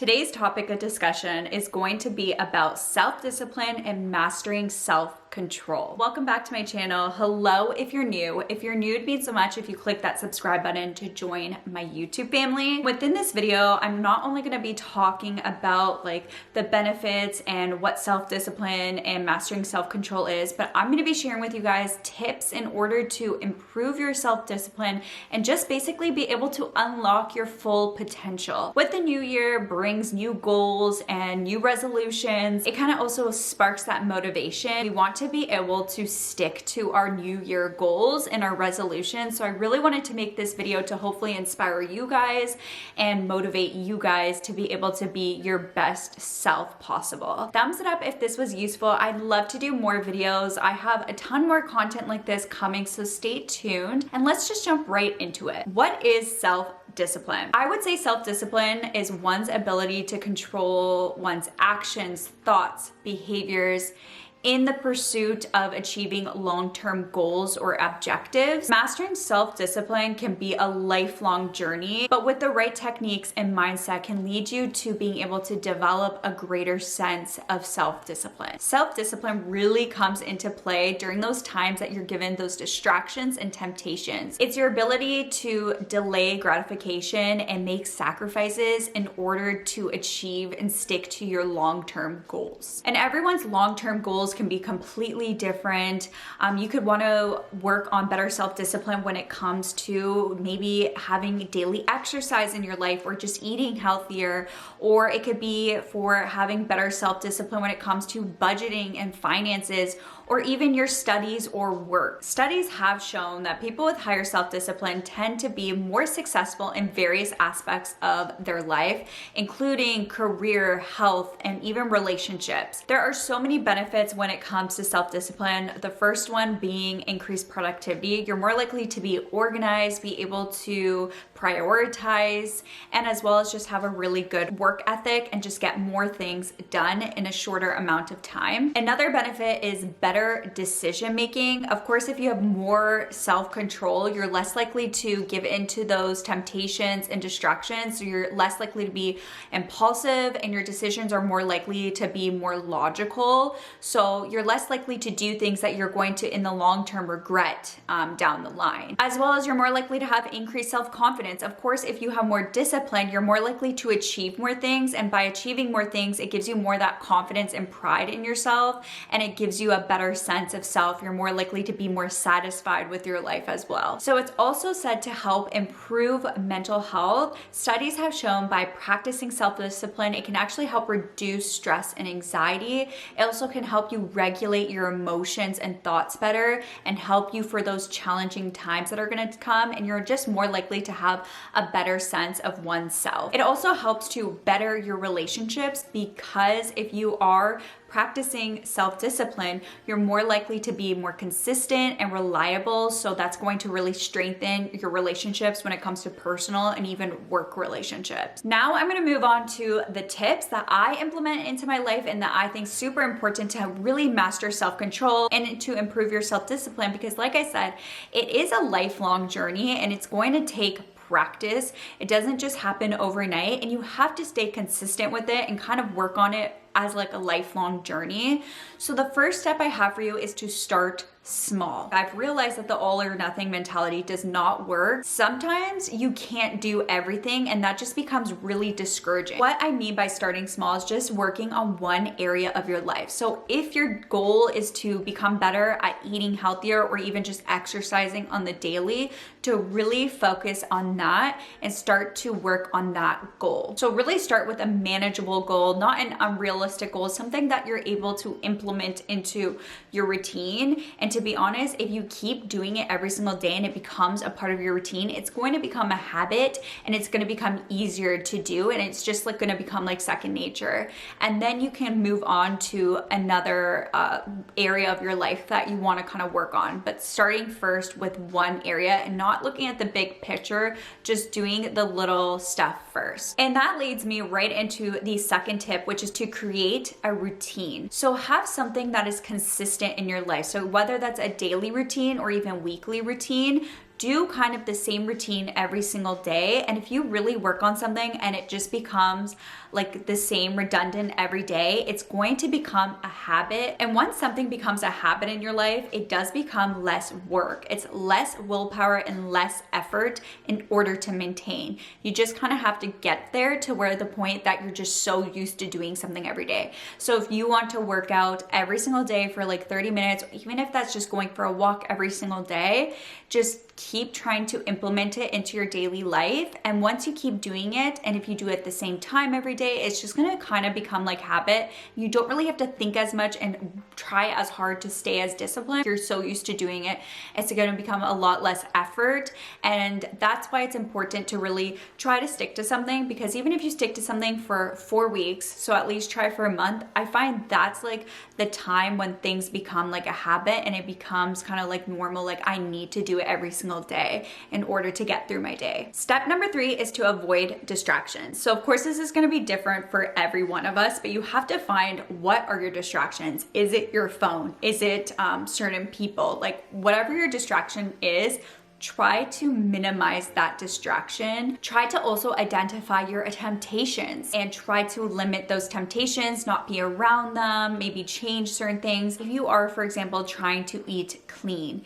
Today's topic of discussion is going to be about self-discipline and mastering self-control. Welcome back to my channel. Hello if you're new. If you're new, it means so much if you click that subscribe button to join my YouTube family. Within this video, I'm not only going to be talking about like the benefits and what self-discipline and mastering self-control is, but I'm going to be sharing with you guys tips in order to improve your self-discipline and just basically be able to unlock your full potential. With the new year brings new goals and new resolutions. It kind of also sparks that motivation. We want to be able to stick to our new year goals and our resolutions. So I really wanted to make this video to hopefully inspire you guys and motivate you guys to be able to be your best self possible. Thumbs it up if this was useful. I'd love to do more videos. I have a ton more content like this coming, so stay tuned and let's just jump right into it. What is self-discipline? I would say self-discipline is one's ability to control one's actions, thoughts, behaviors in the pursuit of achieving long-term goals or objectives. Mastering self-discipline can be a lifelong journey, but with the right techniques and mindset can lead you to being able to develop a greater sense of self-discipline. Self-discipline really comes into play during those times that you're given those distractions and temptations. It's your ability to delay gratification and make sacrifices in order to achieve and stick to your long-term goals. And everyone's long-term goals can be completely different. You could want to work on better self-discipline when it comes to maybe having daily exercise in your life or just eating healthier, or it could be for having better self-discipline when it comes to budgeting and finances, or even your studies or work. Studies have shown that people with higher self-discipline tend to be more successful in various aspects of their life, including career, health, and even relationships. There are so many benefits when it comes to self-discipline. The first one being increased productivity. You're more likely to be organized, be able to prioritize, and as well as just have a really good work ethic and just get more things done in a shorter amount of time. Another benefit is better decision making. Of course, if you have more self-control, you're less likely to give into those temptations and distractions. So you're less likely to be impulsive and your decisions are more likely to be more logical. So you're less likely to do things that you're going to in the long term regret down the line. As well as you're more likely to have increased self-confidence. Of course, if you have more discipline, you're more likely to achieve more things. And by achieving more things, it gives you more that confidence and pride in yourself. And it gives you a better sense of self. You're more likely to be more satisfied with your life as well. So it's also said to help improve mental health. Studies have shown by practicing self-discipline, it can actually help reduce stress and anxiety. It also can help you regulate your emotions and thoughts better and help you for those challenging times that are going to come, and you're just more likely to have a better sense of oneself. It also helps to better your relationships because if you are practicing self-discipline, you're more likely to be more consistent and reliable. So that's going to really strengthen your relationships when it comes to personal and even work relationships. Now I'm going to move on to the tips that I implement into my life and that I think super important to really master self-control and to improve your self-discipline, because like I said, it is a lifelong journey and it's going to take practice. It doesn't just happen overnight, and you have to stay consistent with it and kind of work on it as like a lifelong journey. So the first step I have for you is to start small. I've realized that the all or nothing mentality does not work. Sometimes you can't do everything and that just becomes really discouraging. What I mean by starting small is just working on one area of your life. So if your goal is to become better at eating healthier or even just exercising on the daily, to really focus on that and start to work on that goal. So really start with a manageable goal, not an unrealistic goal, something that you're able to implement into your routine. And to be honest, if you keep doing it every single day and it becomes a part of your routine, it's going to become a habit and it's going to become easier to do, and it's just like going to become like second nature. And then you can move on to another area of your life that you want to kind of work on, but starting first with one area and not looking at the big picture, just doing the little stuff first. And that leads me right into the second tip, which is to create a routine. So have something that is consistent in your life. So whether that's a daily routine or even weekly routine, do kind of the same routine every single day. And if you really work on something and it just becomes like the same redundant every day, it's going to become a habit. And once something becomes a habit in your life, it does become less work. It's less willpower and less effort in order to maintain. You just kind of have to get there to where the point that you're just so used to doing something every day. So if you want to work out every single day for like 30 minutes, even if that's just going for a walk every single day, just keep trying to implement it into your daily life. And once you keep doing it, and if you do it at the same time every day, it's just gonna kind of become like habit. You don't really have to think as much and try as hard to stay as disciplined. If you're so used to doing it, it's gonna become a lot less effort. And that's why it's important to really try to stick to something, because even if you stick to something for 4 weeks, so at least try for a month, I find that's like the time when things become like a habit and it becomes kind of like normal, like I need to do it every single day in order to get through my day. Step number 3 is to avoid distractions. So of course this is going to be different for every one of us, but you have to find what are your distractions. Is it your phone? Is it certain people? Like whatever your distraction is, try to minimize that distraction. Try to also identify your temptations and try to limit those temptations, not be around them, maybe change certain things. If you are, for example, trying to eat clean,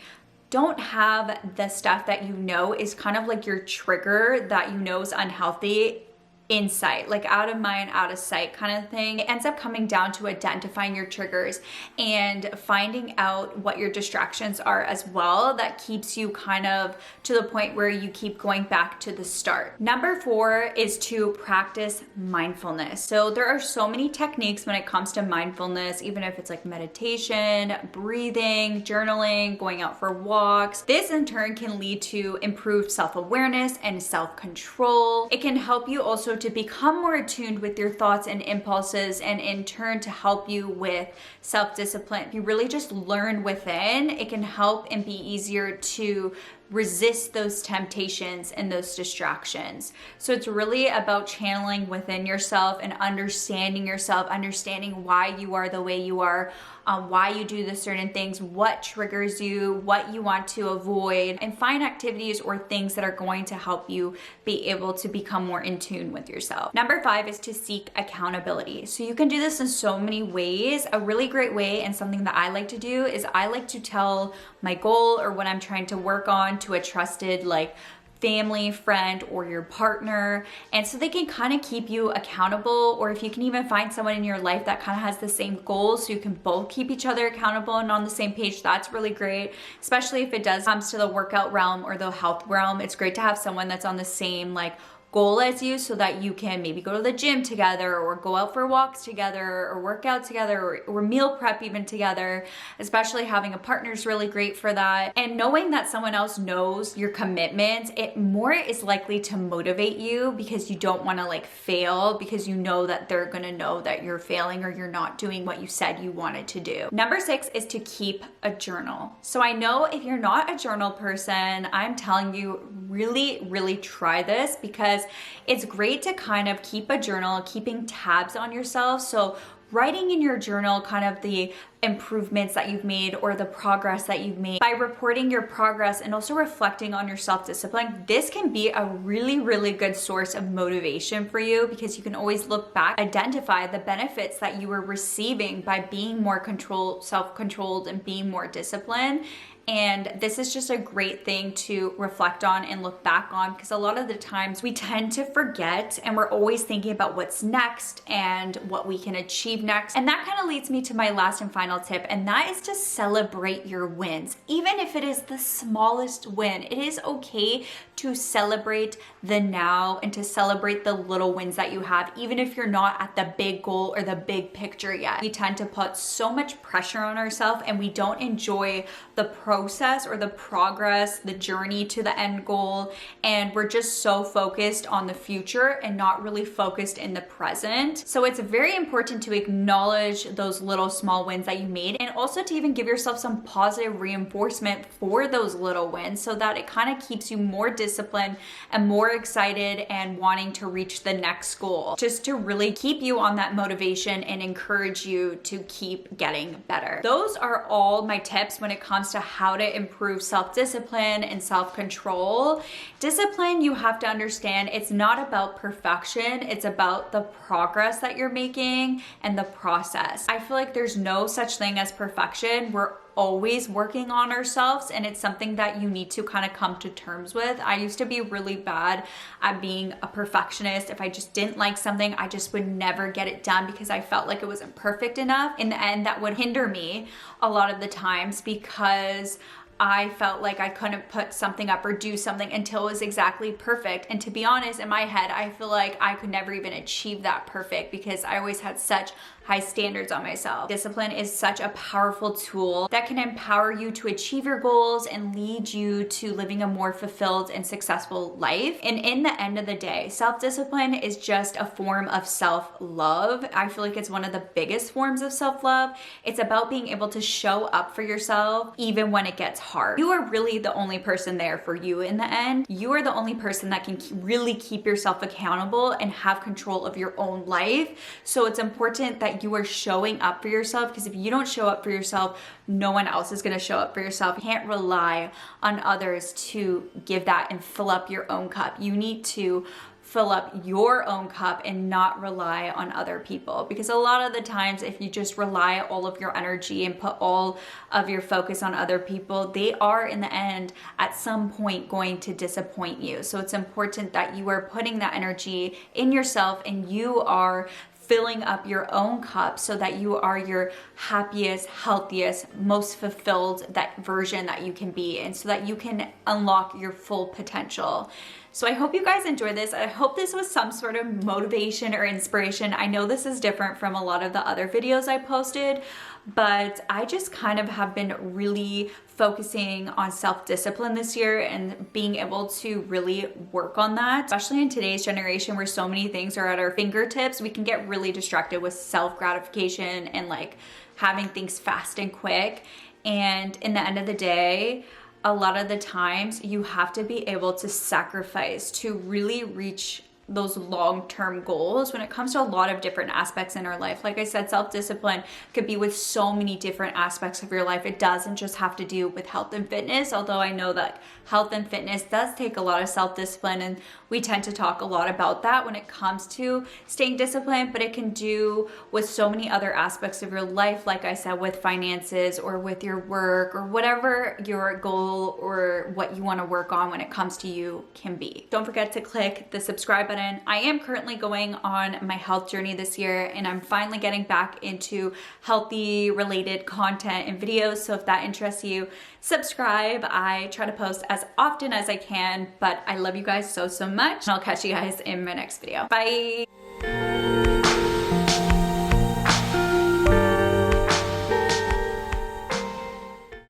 don't have the stuff that you know is kind of like your trigger that you know is unhealthy in sight, like out of mind, out of sight kind of thing. It ends up coming down to identifying your triggers and finding out what your distractions are as well. That keeps you kind of to the point where you keep going back to the start. Number 4 is to practice mindfulness. So there are so many techniques when it comes to mindfulness, even if it's like meditation, breathing, journaling, going out for walks. This in turn can lead to improved self-awareness and self-control. It can help you also to become more attuned with your thoughts and impulses, and in turn to help you with self-discipline. If you really just learn within, it can help and be easier to resist those temptations and those distractions. So it's really about channeling within yourself and understanding yourself, understanding why you are the way you are, why you do the certain things, what triggers you, what you want to avoid, and find activities or things that are going to help you be able to become more in tune with yourself. Number 5 is to seek accountability. So you can do this in so many ways. A really great way, and something that I like to do, is I like to tell my goal or what I'm trying to work on to a trusted like family, friend, or your partner. And so they can kind of keep you accountable, or if you can even find someone in your life that kind of has the same goals, so you can both keep each other accountable and on the same page, that's really great. Especially if it does comes to the workout realm or the health realm, it's great to have someone that's on the same like goal as you, so that you can maybe go to the gym together or go out for walks together or work out together or meal prep even together. Especially having a partner is really great for that. And knowing that someone else knows your commitment, it more is likely to motivate you, because you don't want to like fail, because you know that they're going to know that you're failing or you're not doing what you said you wanted to do. Number 6 is to keep a journal. So I know if you're not a journal person, I'm telling you, really try this, because it's great to kind of keep a journal, keeping tabs on yourself. So writing in your journal kind of the improvements that you've made or the progress that you've made. By reporting your progress and also reflecting on your self-discipline, this can be a really good source of motivation for you, because you can always look back, identify the benefits that you were receiving by being more self-controlled and being more disciplined. And this is just a great thing to reflect on and look back on, because a lot of the times we tend to forget and we're always thinking about what's next and what we can achieve next. And that kind of leads me to my last and final tip, and that is to celebrate your wins. Even if it is the smallest win, it is okay to celebrate the now and to celebrate the little wins that you have, even if you're not at the big goal or the big picture yet. We tend to put so much pressure on ourselves and we don't enjoy the process or the progress, the journey to the end goal, and we're just so focused on the future and not really focused in the present. So it's very important to acknowledge those little small wins that you made, and also to even give yourself some positive reinforcement for those little wins, so that it kind of keeps you more disciplined and more excited and wanting to reach the next goal, just to really keep you on that motivation and encourage you to keep getting better. Those are all my tips when it comes to how how to improve self-discipline and self-control. Discipline, you have to understand, it's not about perfection. It's about the progress that you're making and the process. I feel like there's no such thing as perfection. We're always working on ourselves, and it's something that you need to kind of come to terms with. I used to be really bad at being a perfectionist. If I just didn't like something, I just would never get it done because I felt like it wasn't perfect enough. In the end, that would hinder me a lot of the times because I felt like I couldn't put something up or do something until it was exactly perfect. And to be honest, in my head, I feel like I could never even achieve that perfect because I always had such high standards on myself. Discipline is such a powerful tool that can empower you to achieve your goals and lead you to living a more fulfilled and successful life. And in the end of the day, self-discipline is just a form of self-love. I feel like it's one of the biggest forms of self-love. It's about being able to show up for yourself even when it gets hard. You are really the only person there for you in the end. You are the only person that can really keep yourself accountable and have control of your own life. So it's important that you are showing up for yourself, because if you don't show up for yourself, no one else is going to show up for yourself. You can't rely on others to give that and fill up your own cup. You need to fill up your own cup and not rely on other people, because a lot of the times if you just rely all of your energy and put all of your focus on other people, they are in the end at some point going to disappoint you. So it's important that you are putting that energy in yourself and you are filling up your own cup so that you are your happiest, healthiest, most fulfilled that version that you can be, and so that you can unlock your full potential. So I hope you guys enjoyed this. I hope this was some sort of motivation or inspiration. I know this is different from a lot of the other videos I posted, but I just kind of have been really focusing on self-discipline this year and being able to really work on that, especially in today's generation where so many things are at our fingertips. We can get really distracted with self-gratification and like having things fast and quick. And in the end of the day, a lot of the times you have to be able to sacrifice to really reach those long-term goals when it comes to a lot of different aspects in our life. Like I said, self-discipline could be with so many different aspects of your life. It doesn't just have to do with health and fitness, although I know that health and fitness does take a lot of self-discipline, and we tend to talk a lot about that when it comes to staying disciplined, but it can do with so many other aspects of your life, like I said, with finances or with your work or whatever your goal or what you want to work on when it comes to you can be. Don't forget to click the subscribe button. I am currently going on my health journey this year, and I'm finally getting back into healthy related content and videos. So if that interests you, subscribe. I try to post as often as I can, but I love you guys so much. And I'll catch you guys in my next video. Bye.